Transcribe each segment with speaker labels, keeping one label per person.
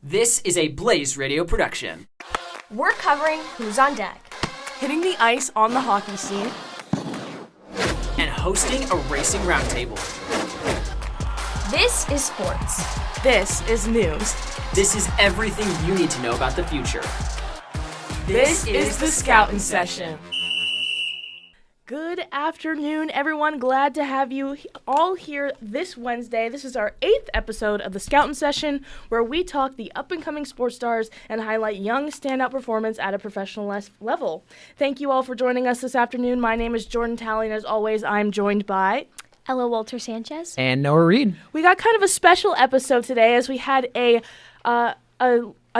Speaker 1: This is a Blaze Radio production.
Speaker 2: We're covering who's on deck,
Speaker 3: hitting the ice on the hockey scene,
Speaker 1: and hosting a racing roundtable.
Speaker 2: This is sports.
Speaker 3: This is news.
Speaker 1: This is everything you need to know about the future.
Speaker 3: This is the Scoutin Session. Good afternoon, everyone. Glad to have you all here this Wednesday. This is our 8th episode of the Scoutin Session, where we talk the up-and-coming sports stars and highlight young standout performance at a professional level. Thank you all for joining us this afternoon. My name is Jordan Talley, and as always, I'm joined by
Speaker 2: Ella Wolter-Sánchez
Speaker 4: and Noah Reed.
Speaker 3: We got kind of a special episode today, as we had a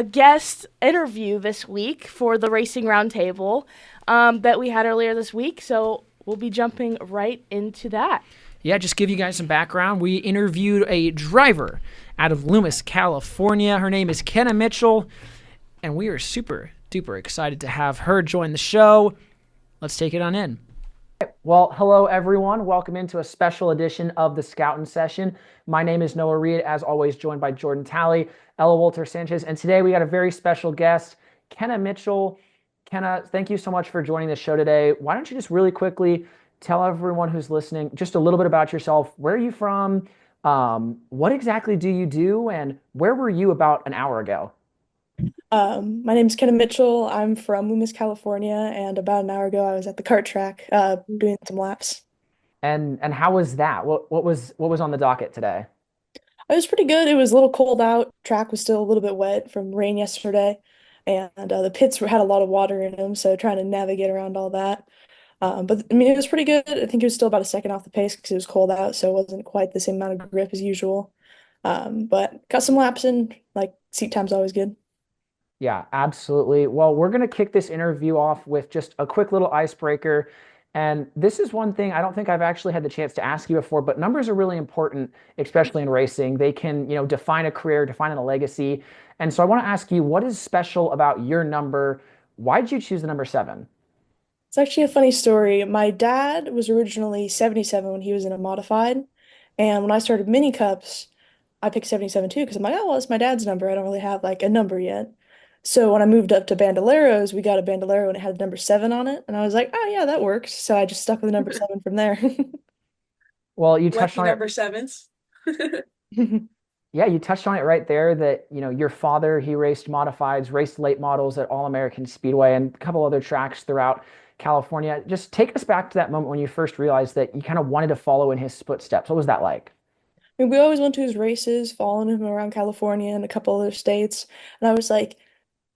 Speaker 3: guest interview this week for the Racing Roundtable that we had earlier this week, so we'll be jumping right into that.
Speaker 4: Yeah, just give you guys some background. We interviewed a driver out of Loomis, California. Her name is Kenna Mitchell, and we are super duper excited to have her join the show. Let's take it on in. Well, hello everyone. Welcome into a special edition of the Scoutin Session. My name is Noah Reed, as always joined by Jordan Talley, Ella Wolter-Sánchez, and today we got a very special guest, Kenna Mitchell. Kenna, thank you so much for joining the show today. Why don't you just really quickly tell everyone who's listening just a little bit about yourself. Where are you from? What exactly do you do? And where were you about an hour ago?
Speaker 5: My name's Kenna Mitchell. I'm from Loomis, California, and about an hour ago I was at the kart track doing some laps.
Speaker 4: And how was that? What was on the docket today?
Speaker 5: It was pretty good. It was a little cold out. Track was still a little bit wet from rain yesterday, and the pits had a lot of water in them, so trying to navigate around all that. But I mean, it was pretty good. I think it was still about a second off the pace because it was cold out, so it wasn't quite the same amount of grip as usual. But got some laps in. Like, seat time's always good.
Speaker 4: Yeah, absolutely. Well, we're going to kick this interview off with just a quick little icebreaker. And this is one thing I don't think I've actually had the chance to ask you before, but numbers are really important, especially in racing. They can, define a career, define a legacy. And so I want to ask you, what is special about your number? Why did you choose the number 7?
Speaker 5: It's actually a funny story. My dad was originally 77 when he was in a modified. And when I started mini cups, I picked 77 too because I'm like, oh, well, it's my dad's number. I don't really have like a number yet. So when I moved up to bandoleros, we got a bandolero and it had the number 7 on it. And I was like, oh, yeah, that works. So I just stuck with the number 7 from there.
Speaker 4: Well, you touched on
Speaker 6: number 7s.
Speaker 4: Yeah, you touched on it right there that, your father, he raced modifieds, raced late models at All-American Speedway and a couple other tracks throughout California. Just take us back to that moment when you first realized that you kind of wanted to follow in his footsteps. What was that like?
Speaker 5: I mean, we always went to his races, following him around California and a couple other states. And I was like,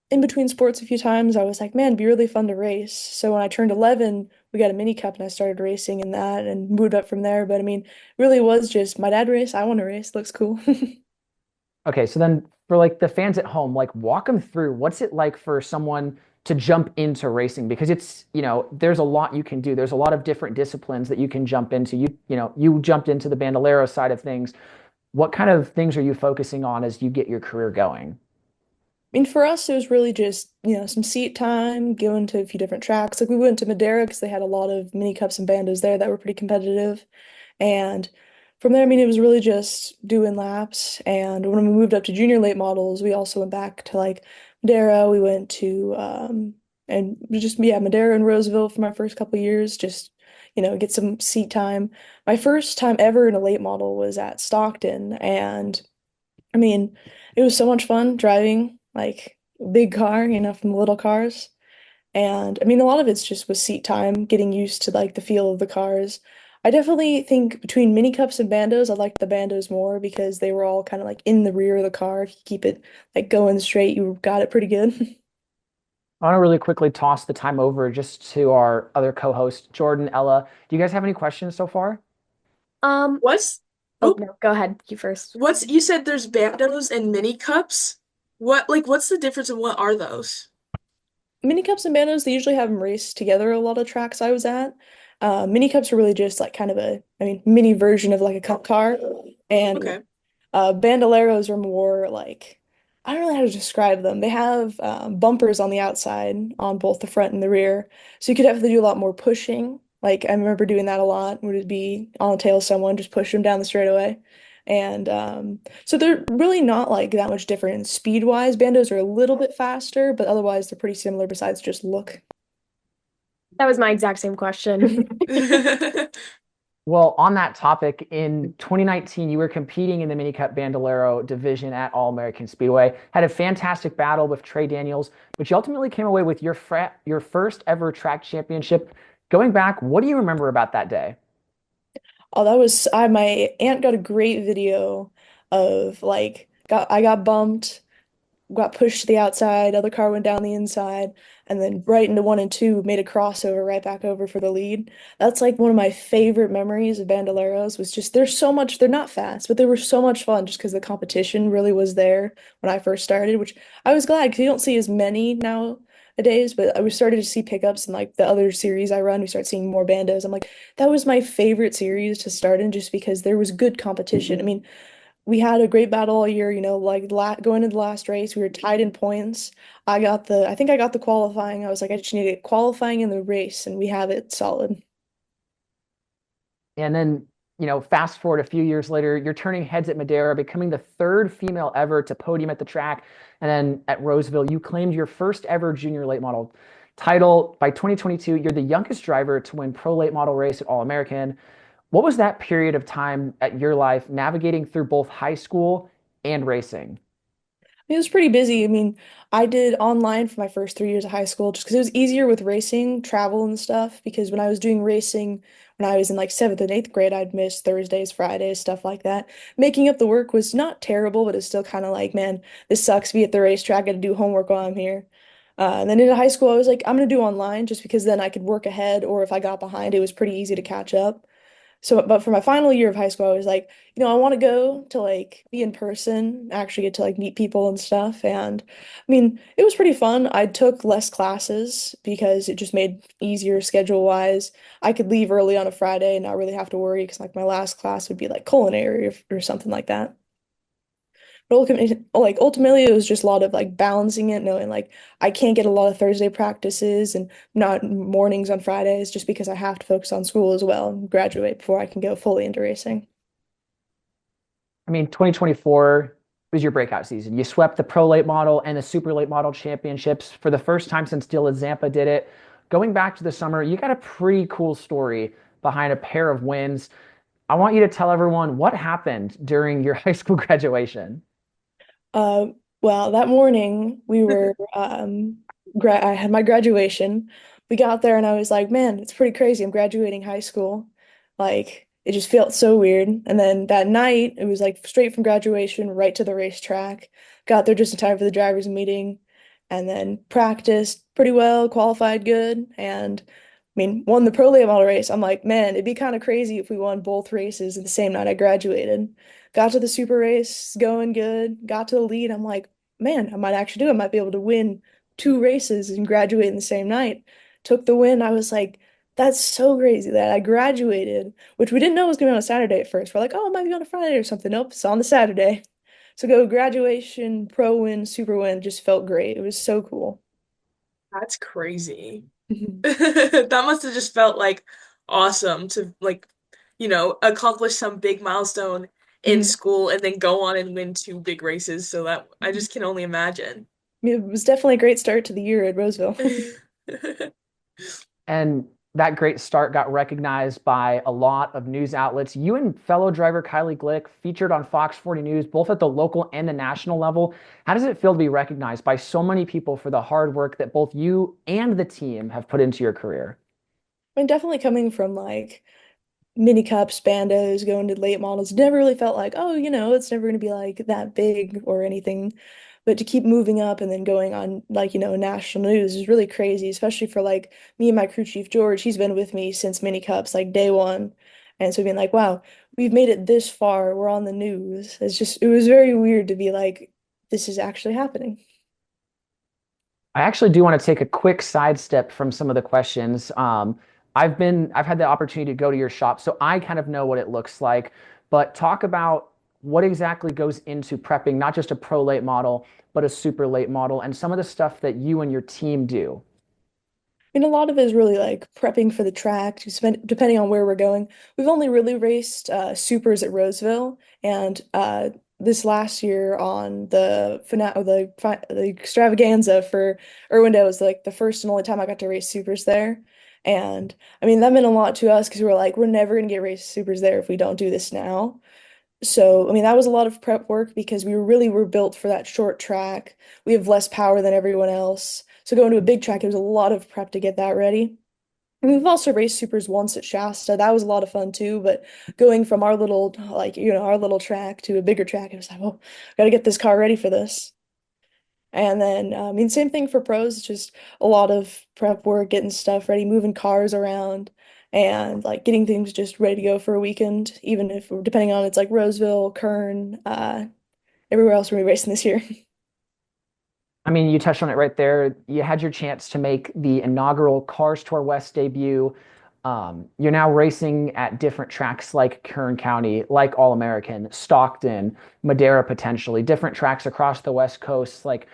Speaker 5: in between sports a few times, I was like, man, it'd be really fun to race. So when I turned 11, we got a mini cup and I started racing in that and moved up from there. But I mean, really was just my dad raced. I want to race. Looks cool.
Speaker 4: Okay, so then for like the fans at home, like walk them through what's it like for someone to jump into racing, because it's, there's a lot you can do. There's a lot of different disciplines that you can jump into. You jumped into the bandolero side of things. What kind of things are you focusing on as you get your career going?
Speaker 5: I mean, for us, it was really just, some seat time, going to a few different tracks. Like we went to Madera because they had a lot of mini cups and bandos there that were pretty competitive. And from there, I mean, it was really just doing laps. And when we moved up to junior late models, we also went back to like Madera. We went to Madera and Roseville for my first couple of years, just, get some seat time. My first time ever in a late model was at Stockton. And I mean, it was so much fun driving like a big car, from the little cars. And I mean, a lot of it's just with seat time, getting used to like the feel of the cars. I definitely think between mini cups and bandos, I liked the bandos more because they were all kind of like in the rear of the car. If you keep it like going straight, you got it pretty good.
Speaker 4: I want to really quickly toss the time over just to our other co-host, Jordan, Ella. Do you guys have any questions so far?
Speaker 6: What's
Speaker 2: Oh, no, go ahead. You first.
Speaker 6: you said there's bandos and mini cups? What's the difference and what are those?
Speaker 5: Mini cups and bandos, they usually have them race together a lot of tracks I was at. Mini cups are really just like kind of mini version of like a cup car. And
Speaker 6: Okay.
Speaker 5: Bandoleros are more like, I don't know how to describe them. They have bumpers on the outside on both the front and the rear. So you could definitely do a lot more pushing. Like I remember doing that a lot. Would be on the tail of someone, just push them down the straightaway. And so they're really not like that much different speed-wise. Bandos are a little bit faster, but otherwise they're pretty similar besides just look.
Speaker 2: That was my exact same question.
Speaker 4: Well, on that topic, in 2019, you were competing in the Mini Cup Bandolero division at All American Speedway. Had a fantastic battle with Trey Daniels, but you ultimately came away with your first ever track championship. Going back, what do you remember about that day?
Speaker 5: Oh, that was my aunt got a great video of like I got bumped, got pushed to the outside, other car went down the inside, and then right into one and two, made a crossover right back over for the lead. That's like one of my favorite memories of Bandoleros was just there's so much, they're not fast, but they were so much fun just because the competition really was there when I first started, which I was glad because you don't see as many nowadays, but I was started to see pickups in like the other series I run. We start seeing more bandos. I'm like, that was my favorite series to start in just because there was good competition. I mean, we had a great battle all year, like la going into the last race, we were tied in points. I think I got the qualifying. I was like, I just need to get qualifying in the race, and we have it solid.
Speaker 4: And then, fast forward a few years later, you're turning heads at Madera, becoming the third female ever to podium at the track. And then at Roseville, you claimed your first ever junior late model title. By 2022, you're the youngest driver to win pro late model race at All American. What was that period of time at your life navigating through both high school and racing?
Speaker 5: It was pretty busy. I mean, I did online for my first 3 years of high school just because it was easier with racing, travel and stuff. Because when I was doing racing, when I was in like seventh and eighth grade, I'd miss Thursdays, Fridays, stuff like that. Making up the work was not terrible, but it's still kind of like, man, this sucks. Be at the racetrack, got to do homework while I'm here. And then in high school, I was like, I'm gonna do online just because then I could work ahead, or if I got behind, it was pretty easy to catch up. So, but for my final year of high school, I was like, I want to go to like be in person, actually get to like meet people and stuff. And I mean, it was pretty fun. I took less classes because it just made easier schedule wise. I could leave early on a Friday and not really have to worry because like my last class would be like culinary or something like that. But ultimately, it was just a lot of like balancing it, knowing like I can't get a lot of Thursday practices and not mornings on Fridays just because I have to focus on school as well and graduate before I can go fully into racing.
Speaker 4: I mean, 2024 was your breakout season. You swept the pro late model and the super late model championships for the first time since Dylan Zampa did it. Going back to the summer, you got a pretty cool story behind a pair of wins. I want you to tell everyone what happened during your high school graduation.
Speaker 5: Uh, well, that morning we were gra I had my graduation. We got there and I was like, man, it's pretty crazy. I'm graduating high school. Like it just felt so weird. And then that night, it was like straight from graduation right to the racetrack. Got there just in time for the drivers' meeting, and then practiced pretty well, qualified good, and I mean, won the pro late model race. I'm like, man, it'd be kind of crazy if we won both races the same night I graduated. Got to the super race, going good, got to the lead. I'm like, man, I might actually do it. I might be able to win two races and graduate in the same night. Took the win. I was like, that's so crazy that I graduated, which we didn't know was going to be on a Saturday at first. We're like, oh, it might be on a Friday or something. Nope, it's on the Saturday. So go graduation, pro win, super win, just felt great. It was so cool.
Speaker 6: That's crazy. That must have just felt like awesome to like, accomplish some big milestone in
Speaker 5: Mhm.
Speaker 6: school and then go on and win two big races. So that I just can only imagine.
Speaker 5: It was definitely a great start to the year at Roseville.
Speaker 4: And that great start got recognized by a lot of news outlets. You and fellow driver Kylie Glick featured on Fox 40 News, both at the local and the national level. How does it feel to be recognized by so many people for the hard work that both you and the team have put into your career?
Speaker 5: I mean, definitely coming from like mini cups, bandos, going to late models, never really felt like, oh, it's never going to be like that big or anything. But to keep moving up and then going on like, national news is really crazy, especially for like me and my crew chief George. He's been with me since mini cups, like day one. And so being like, wow, we've made it this far. We're on the news. It was very weird to be like, this is actually happening.
Speaker 4: I actually do want to take a quick sidestep from some of the questions. I've had the opportunity to go to your shop, so I kind of know what it looks like. But talk about what exactly goes into prepping not just a pro late model, but a super late model, and some of the stuff that you and your team do.
Speaker 5: mean, a lot of it is really like prepping for the track, depending on where we're going. We've only really raced supers at Roseville, and this last year on the extravaganza for Irwindale was like the first and only time I got to race supers there. And I mean, that meant a lot to us because we were like, we're never gonna get race supers there if we don't do this now. So, I mean, that was a lot of prep work because we were built for that short track. We have less power than everyone else. So going to a big track, it was a lot of prep to get that ready. And we've also raced supers once at Shasta. That was a lot of fun too, but going from our little our little track to a bigger track, it was like, oh, gotta get this car ready for this. And then, I mean, same thing for pros, just a lot of prep work, getting stuff ready, moving cars around, and like getting things just ready to go for a weekend, even if depending on it's like Roseville, Kern, everywhere else we're gonna be racing this year.
Speaker 4: I mean, you touched on it right there. You had your chance to make the inaugural Cars Tour West debut. You're now racing at different tracks like Kern County, like All American, Stockton, Madera potentially, different tracks across the West Coast, like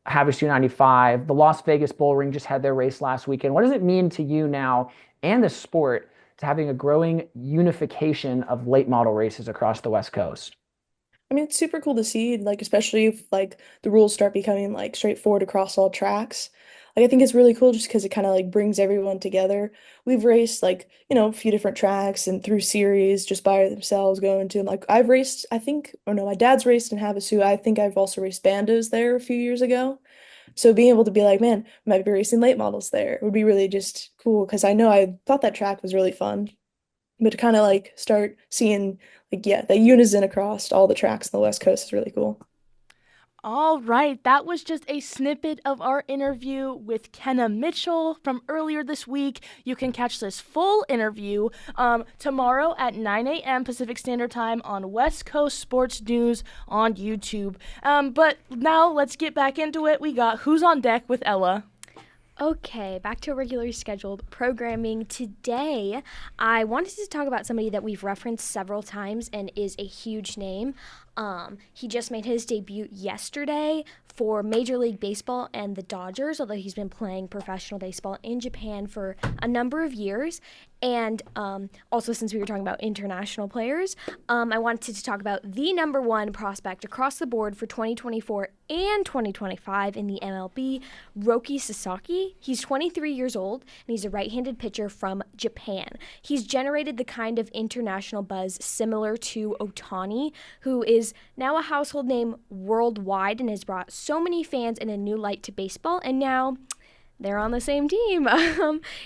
Speaker 4: Havoc 295. The Las Vegas Bull Ring just had their race last weekend. What does it mean to you now and the sport to having a growing unification of late model races across the West Coast?
Speaker 5: I mean, it's super cool to see, like, especially if like the rules start becoming like straightforward across all tracks. Like, I think it's really cool just because it kind of like brings everyone together. We've raced like, a few different tracks and through series just by themselves going to, like, I've raced, I think, or no, my dad's raced in Havasu. I think I've also raced Bandos there a few years ago. So being able to be like, man, I might be racing late models there would be really just cool because I know I thought that track was really fun. But to kind of like start seeing like the unison across all the tracks on the West Coast is really cool.
Speaker 3: All right, that was just a snippet of our interview with Kenna Mitchell from earlier this week. You can catch this full interview tomorrow at 9 a.m. Pacific Standard Time on West Coast Sports News on YouTube. But now let's get back into it. We got Who's on Deck with Ella.
Speaker 2: Okay, back to regularly scheduled programming. Today, I wanted to talk about somebody that we've referenced several times and is a huge name. He just made his debut yesterday for Major League Baseball and the Dodgers, although he's been playing professional baseball in Japan for a number of years. And also, since we were talking about international players, I wanted to talk about the number one prospect across the board for 2024 and 2025 in the MLB, Rōki Sasaki. He's 23 years old, and he's a right-handed pitcher from Japan. He's generated the kind of international buzz similar to Ohtani, who is now a household name worldwide and has brought so many fans in a new light to baseball, and now they're on the same team.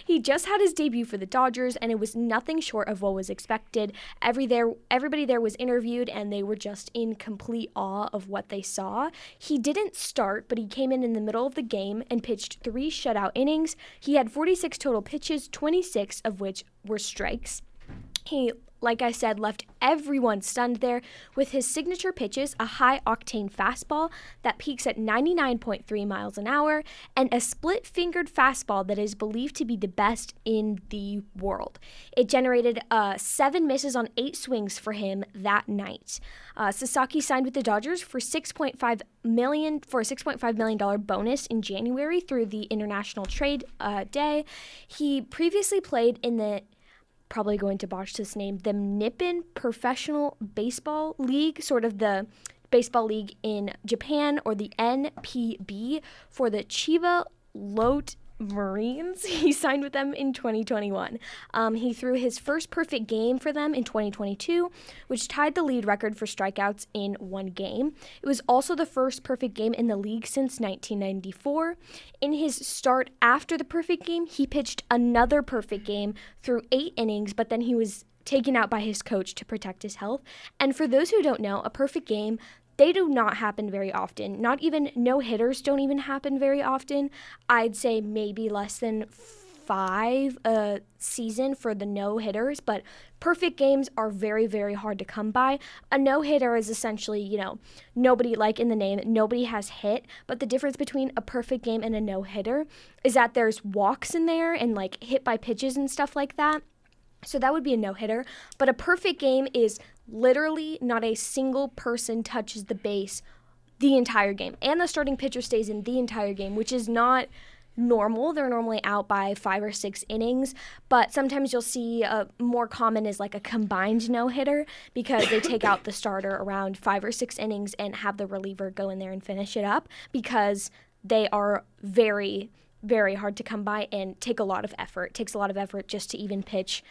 Speaker 2: He just had his debut for the Dodgers, and it was nothing short of what was expected. Everybody there was interviewed, and they were just in complete awe of what they saw. He didn't start, but he came in the middle of the game and pitched 3 shutout innings. He had 46 total pitches, 26 of which were strikes. He, like I said, left everyone stunned there with his signature pitches, a high-octane fastball that peaks at 99.3 miles an hour, and a split-fingered fastball that is believed to be the best in the world. It generated 7 misses on 8 swings for him that night. Sasaki signed with the Dodgers for $6.5 million bonus in January through the International Trade Day. He previously played in the probably going to botch this name, the Nippon Professional Baseball League, sort of the baseball league in Japan, or the NPB for the Chiba Lotte Marines. He signed with them in 2021. He threw his first perfect game for them in 2022, which tied the lead record for strikeouts in one game. It was also the first perfect game in the league since 1994. In his start after the perfect game, he pitched another perfect game through 8 innings, but then he was taken out by his coach to protect his health. And for those who don't know, a perfect game, they do not happen very often. Not even no-hitters don't even happen very often. I'd say maybe less than 5 a season for the no-hitters, but perfect games are very, very hard to come by. A no-hitter is essentially, nobody, like in the name, nobody has hit, but the difference between a perfect game and a no-hitter is that there's walks in there and like hit by pitches and stuff like that. So that would be a no-hitter, but a perfect game is literally not a single person touches the base the entire game, and the starting pitcher stays in the entire game, which is not normal. They're normally out by 5 or 6 innings, but sometimes you'll see more common is like a combined no-hitter because they take out the starter around 5 or 6 innings and have the reliever go in there and finish it up because they are very, very hard to come by and take a lot of effort. It takes a lot of effort just to even pitch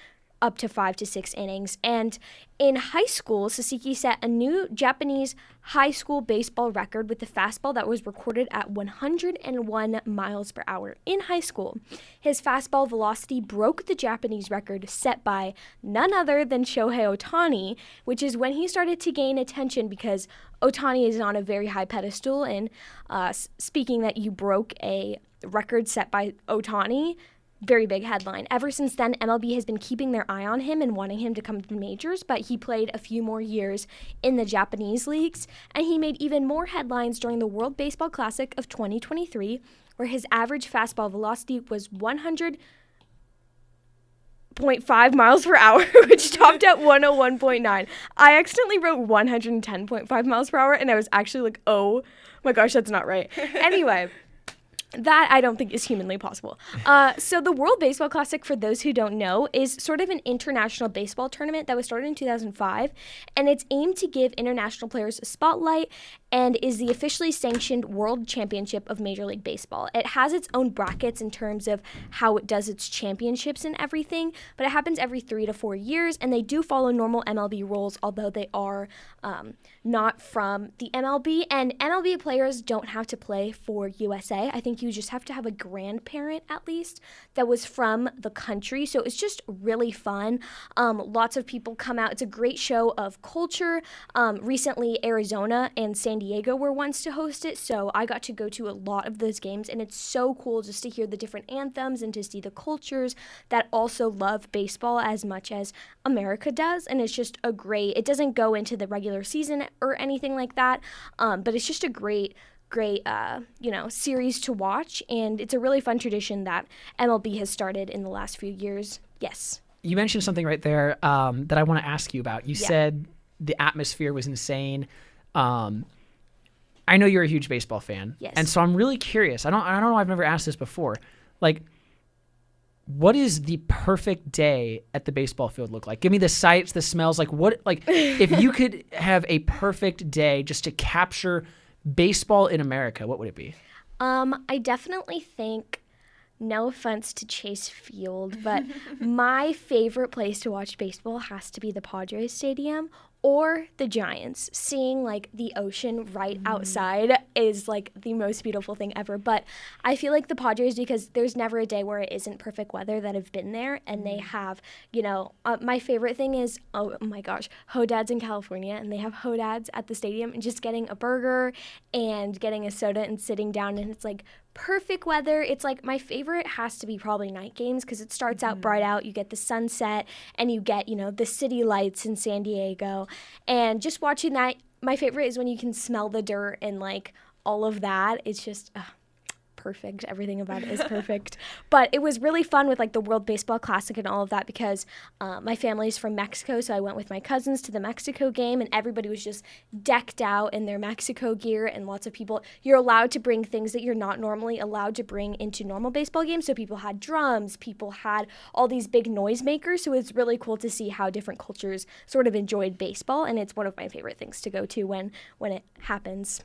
Speaker 2: up to 5 to 6 innings. And in high school, Sasaki set a new Japanese high school baseball record with the fastball that was recorded at 101 miles per hour in high school. His fastball velocity broke the Japanese record set by none other than Shohei Ohtani, which is when he started to gain attention because Ohtani is on a very high pedestal. And speaking that you broke a record set by Ohtani, very big headline. Ever since then, MLB has been keeping their eye on him and wanting him to come to majors, but he played a few more years in the Japanese leagues, and he made even more headlines during the World Baseball Classic of 2023, where his average fastball velocity was 100.5 miles per hour, which topped at 101.9. I accidentally wrote 110.5 miles per hour, and I was actually like, oh my gosh, that's not right. Anyway. That I don't think is humanly possible. So the World Baseball Classic, for those who don't know, is sort of an international baseball tournament that was started in 2005, and it's aimed to give international players a spotlight and is the officially sanctioned World Championship of Major League Baseball. It has its own brackets in terms of how it does its championships and everything, but it happens every 3 to 4 years, and they do follow normal MLB rules, although they are not from the MLB, and MLB players don't have to play for USA. I think you just have to have a grandparent at least that was from the country, so it's just really fun. Lots of people come out. It's a great show of culture. Recently, Arizona and San Diego were ones to host it, so I got to go to a lot of those games, and it's so cool just to hear the different anthems and to see the cultures that also love baseball as much as America does, and it's just it doesn't go into the regular season or anything like that, but it's just a great series to watch, and it's a really fun tradition that MLB has started in the last few years. Yes. You
Speaker 4: mentioned something right there that I want to ask you about. You said the atmosphere was insane. I know you're a huge baseball fan.
Speaker 2: Yes.
Speaker 4: And so I'm really curious. I don't know, I've never asked this before. Like, what is the perfect day at the baseball field look like? Give me the sights, the smells. If you could have a perfect day just to capture baseball in America, what would it be?
Speaker 2: I definitely think, no offense to Chase Field, but my favorite place to watch baseball has to be the Padres Stadium or the Giants. Seeing like the ocean right outside is like the most beautiful thing ever. But I feel like the Padres, because there's never a day where it isn't perfect weather that have been there, and they have, my favorite thing is, oh my gosh, Hodads in California, and they have Hodads at the stadium, and just getting a burger and getting a soda and sitting down, and it's like perfect weather. It's like my favorite has to be probably night games because it starts out bright out. You get the sunset and you get, the city lights in San Diego. And just watching that, my favorite is when you can smell the dirt and like all of that. It's just perfect. Everything about it is perfect. But it was really fun with like the World Baseball Classic and all of that because my family's from Mexico, so I went with my cousins to the Mexico game, and everybody was just decked out in their Mexico gear, and lots of people, you're allowed to bring things that you're not normally allowed to bring into normal baseball games. So people had drums, people had all these big noisemakers, so it's really cool to see how different cultures sort of enjoyed baseball, and it's one of my favorite things to go to when it happens.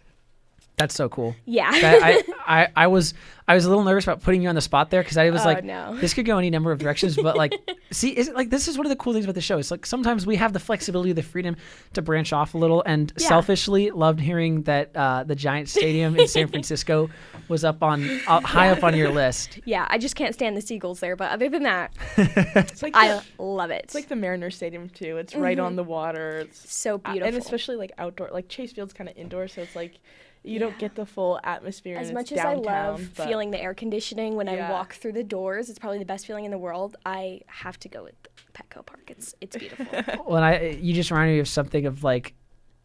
Speaker 4: That's so cool.
Speaker 2: Yeah.
Speaker 4: I was a little nervous about putting you on the spot there because I was
Speaker 2: no.
Speaker 4: This could go any number of directions, but like, see, is it like, this is one of the cool things about the show. It's like sometimes we have the flexibility, the freedom to branch off a little, and selfishly loved hearing that the Giant Stadium in San Francisco was up on high up on your list.
Speaker 2: Yeah, I just can't stand the seagulls there, but other than that, I love it.
Speaker 3: It's like the Mariners Stadium too. It's right on the water. It's
Speaker 2: so beautiful,
Speaker 3: and especially like outdoor. Like Chase Field's kind of indoor, so it's like. You don't get the full atmosphere.
Speaker 2: As much
Speaker 3: downtown,
Speaker 2: as I love feeling the air conditioning when I walk through the doors, it's probably the best feeling in the world. I have to go with Petco Park. It's beautiful.
Speaker 4: Well, and you just reminded me of something of like,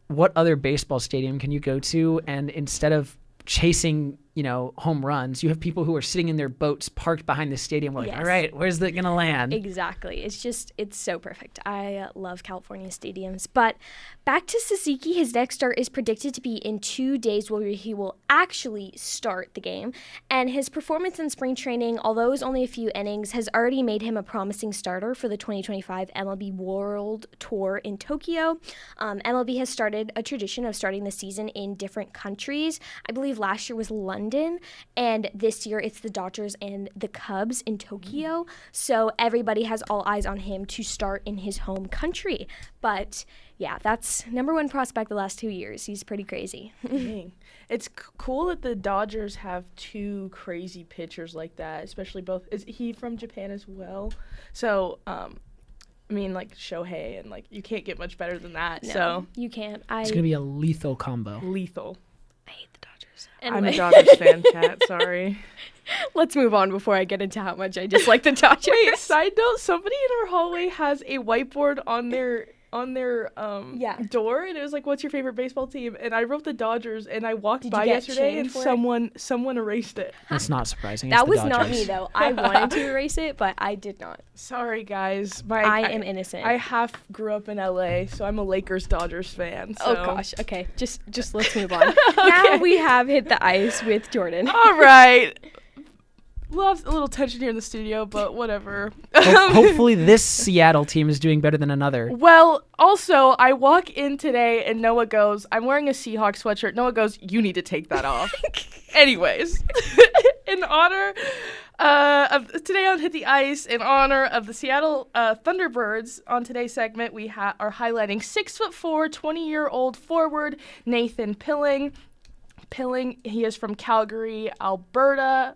Speaker 4: what other baseball stadium can you go to, and instead of chasing home runs. You have people who are sitting in their boats parked behind the stadium. We're like,
Speaker 2: Yes.
Speaker 4: all right, where's it going to land?
Speaker 2: Exactly. It's so perfect. I love California stadiums. But back to Sasaki, his next start is predicted to be in 2 days where he will actually start the game. And his performance in spring training, although it was only a few innings, has already made him a promising starter for the 2025 MLB World Tour in Tokyo. MLB has started a tradition of starting the season in different countries. I believe last year was London, and this year it's the Dodgers and the Cubs in Tokyo. So everybody has all eyes on him to start in his home country. But yeah, that's number one prospect the last 2 years. He's pretty crazy.
Speaker 3: Dang. It's cool that the Dodgers have two crazy pitchers like that, especially both. Is he from Japan as well? So, like Shohei, and you can't get much better than that.
Speaker 2: No,
Speaker 3: so
Speaker 2: you can't.
Speaker 4: It's going to be a lethal combo.
Speaker 3: lethal.
Speaker 2: I hate the Dodgers.
Speaker 3: I'm a
Speaker 2: Anyway,
Speaker 3: Dodgers fan, Kat. Sorry.
Speaker 2: let's move on before I get into how much I dislike the Dodgers.
Speaker 3: Wait, side note, somebody in our hallway has a whiteboard on their
Speaker 2: Yeah.
Speaker 3: door, and it was like, what's your favorite baseball team? And I wrote the Dodgers, and I walked
Speaker 2: Did
Speaker 3: by
Speaker 2: you get
Speaker 3: yesterday
Speaker 2: shamed
Speaker 3: and
Speaker 2: for it?
Speaker 3: someone erased it.
Speaker 4: That's not surprising. It's
Speaker 2: That
Speaker 4: the
Speaker 2: was not
Speaker 4: Dodgers.
Speaker 2: me, though. I wanted to erase it, but I did not.
Speaker 3: Sorry guys.
Speaker 2: I am innocent.
Speaker 3: I half grew up in LA, so I'm a Lakers Dodgers fan. So.
Speaker 2: Oh gosh. Okay. Just let's move on. Now we have hit the ice with Jordan.
Speaker 3: All right. A little tension here in the studio, but whatever.
Speaker 4: Hopefully this Seattle team is doing better than another.
Speaker 3: Well, also, I walk in today and Noah goes, I'm wearing a Seahawks sweatshirt. Noah goes, you need to take that off. Anyways, in honor of today on Hit the Ice, in honor of the Seattle Thunderbirds, on today's segment, we are highlighting 6'4", 20-year-old forward Nathan Pilling. Pilling, he is from Calgary, Alberta,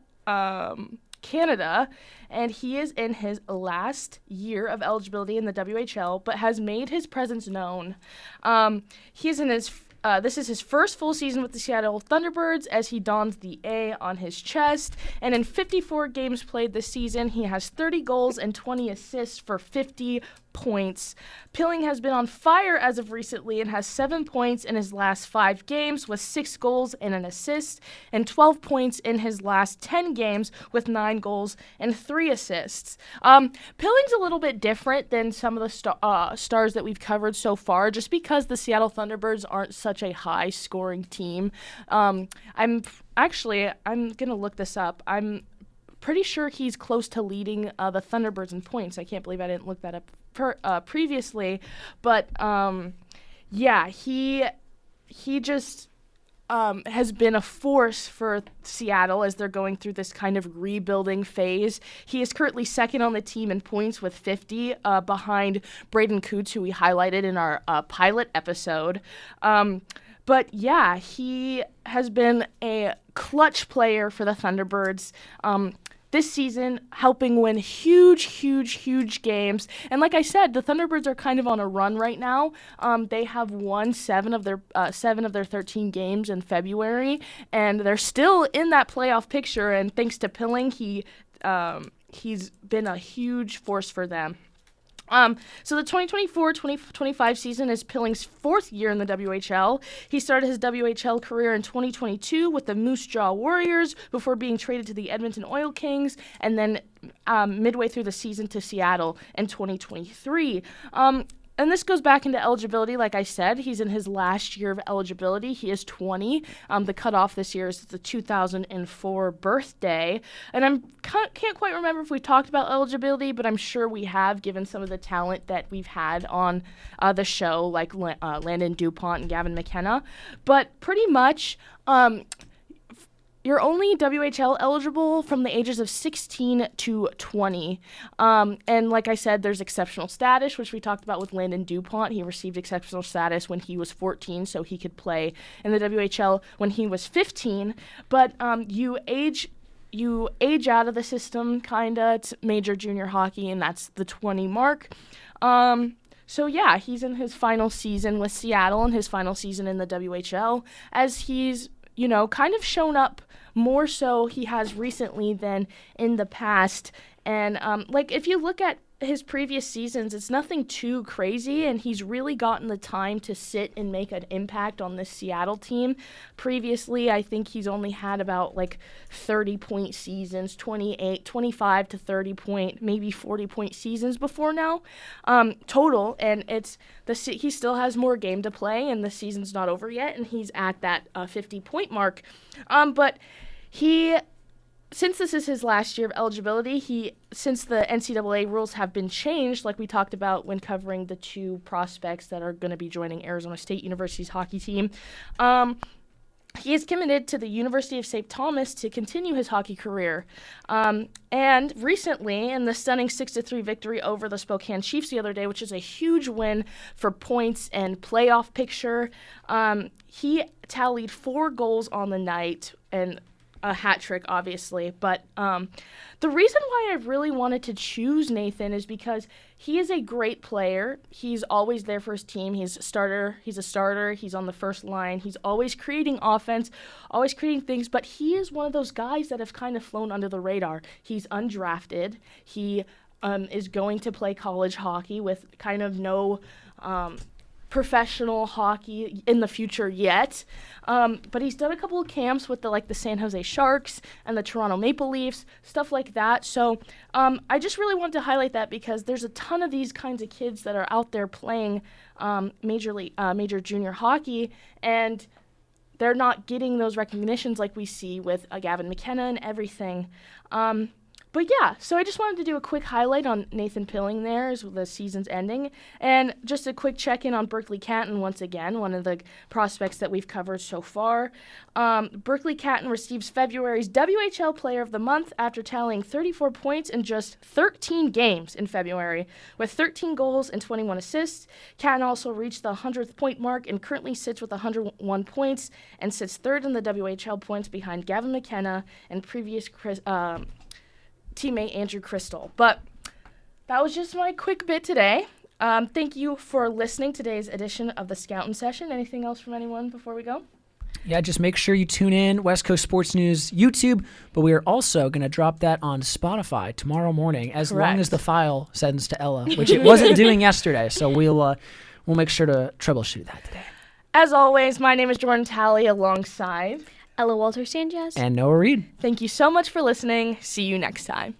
Speaker 3: Canada, and he is in his last year of eligibility in the WHL, but has made his presence known. He's in his this is his first full season with the Seattle Thunderbirds as he dons the A on his chest, and in 54 games played this season, he has 30 goals and 20 assists for 50 points. Pilling has been on fire as of recently and has 7 points in his last 5 games with 6 goals and an assist, and 12 points in his last 10 games with 9 goals and 3 assists. Pilling's a little bit different than some of the stars that we've covered so far, just because the Seattle Thunderbirds aren't such a high-scoring team. I'm going to look this up. I'm pretty sure he's close to leading the Thunderbirds in points. I can't believe I didn't look that up previously, but he just has been a force for Seattle as they're going through this kind of rebuilding phase. He is currently second on the team in points with 50, behind Braden Coots, who we highlighted in our pilot episode. But yeah, he has been a clutch player for the Thunderbirds this season, helping win huge games. And like I said, the Thunderbirds are kind of on a run right now. They have won 7 of their 13 games in February, and they're still in that playoff picture. And thanks to Pilling, he's been a huge force for them. So the 2024-2025 season is Pilling's 4th year in the WHL. He started his WHL career in 2022 with the Moose Jaw Warriors before being traded to the Edmonton Oil Kings, and then midway through the season to Seattle in 2023. And this goes back into eligibility. Like I said, he's in his last year of eligibility. He is 20. The cutoff this year is the 2004 birthday. And I can't quite remember if we talked about eligibility, but I'm sure we have, given some of the talent that we've had on the show, like Landon DuPont and Gavin McKenna. But pretty much, you're only WHL eligible from the ages of 16 to 20. And like I said, there's exceptional status, which we talked about with Landon DuPont. He received exceptional status when he was 14, so he could play in the WHL when he was 15. But you age out of the system, kinda, to major junior hockey, and that's the 20 mark. So yeah, he's in his final season with Seattle and his final season in the WHL, as he's, kind of shown up more so he has recently than in the past. And if you look at his previous seasons, it's nothing too crazy, and he's really gotten the time to sit and make an impact on this Seattle team. Previously, I think he's only had about 30-point seasons, 25 to 30-point, maybe 40-point seasons before now, total. And he still has more game to play, and the season's not over yet, and he's at that 50-point mark. But since this is his last year of eligibility, since the NCAA rules have been changed, like we talked about when covering the 2 prospects that are going to be joining Arizona State University's hockey team, he is committed to the University of St. Thomas to continue his hockey career. And recently, in the stunning 6-3 victory over the Spokane Chiefs the other day, which is a huge win for points and playoff picture, he tallied 4 goals on the night and a hat trick, obviously. But the reason why I really wanted to choose Nathan is because he is a great player. He's always there for his team. He's a starter. He's on the first line. He's always creating offense, always creating things. But he is one of those guys that have kind of flown under the radar. He's undrafted. He is going to play college hockey with kind of no professional hockey in the future yet, but he's done a couple of camps with the San Jose Sharks and the Toronto Maple Leafs, stuff like that. So I just really wanted to highlight that because there's a ton of these kinds of kids that are out there playing major junior hockey, and they're not getting those recognitions like we see with Gavin McKenna and everything. But yeah, so I just wanted to do a quick highlight on Nathan Pilling there as the season's ending, and just a quick check-in on Berkeley Catton once again, one of the prospects that we've covered so far. Berkeley Catton receives February's WHL Player of the Month after tallying 34 points in just 13 games in February, with 13 goals and 21 assists. Catton also reached the 100th point mark and currently sits with 101 points and sits third in the WHL points behind Gavin McKenna and previous teammate Andrew Crystal. But that was just my quick bit today. Thank you for listening to today's edition of the Scoutin Session. Anything else from anyone before we go?
Speaker 4: Yeah, just make sure you tune in West Coast Sports News YouTube, but we are also going to drop that on Spotify tomorrow morning, as long as the file sends to Ella, which it wasn't doing yesterday. So we'll make sure to troubleshoot that today.
Speaker 3: As always, my name is Jordan Talley alongside
Speaker 2: Ella Wolter-Sánchez
Speaker 4: and Noah Reed.
Speaker 3: Thank you so much for listening. See you next time.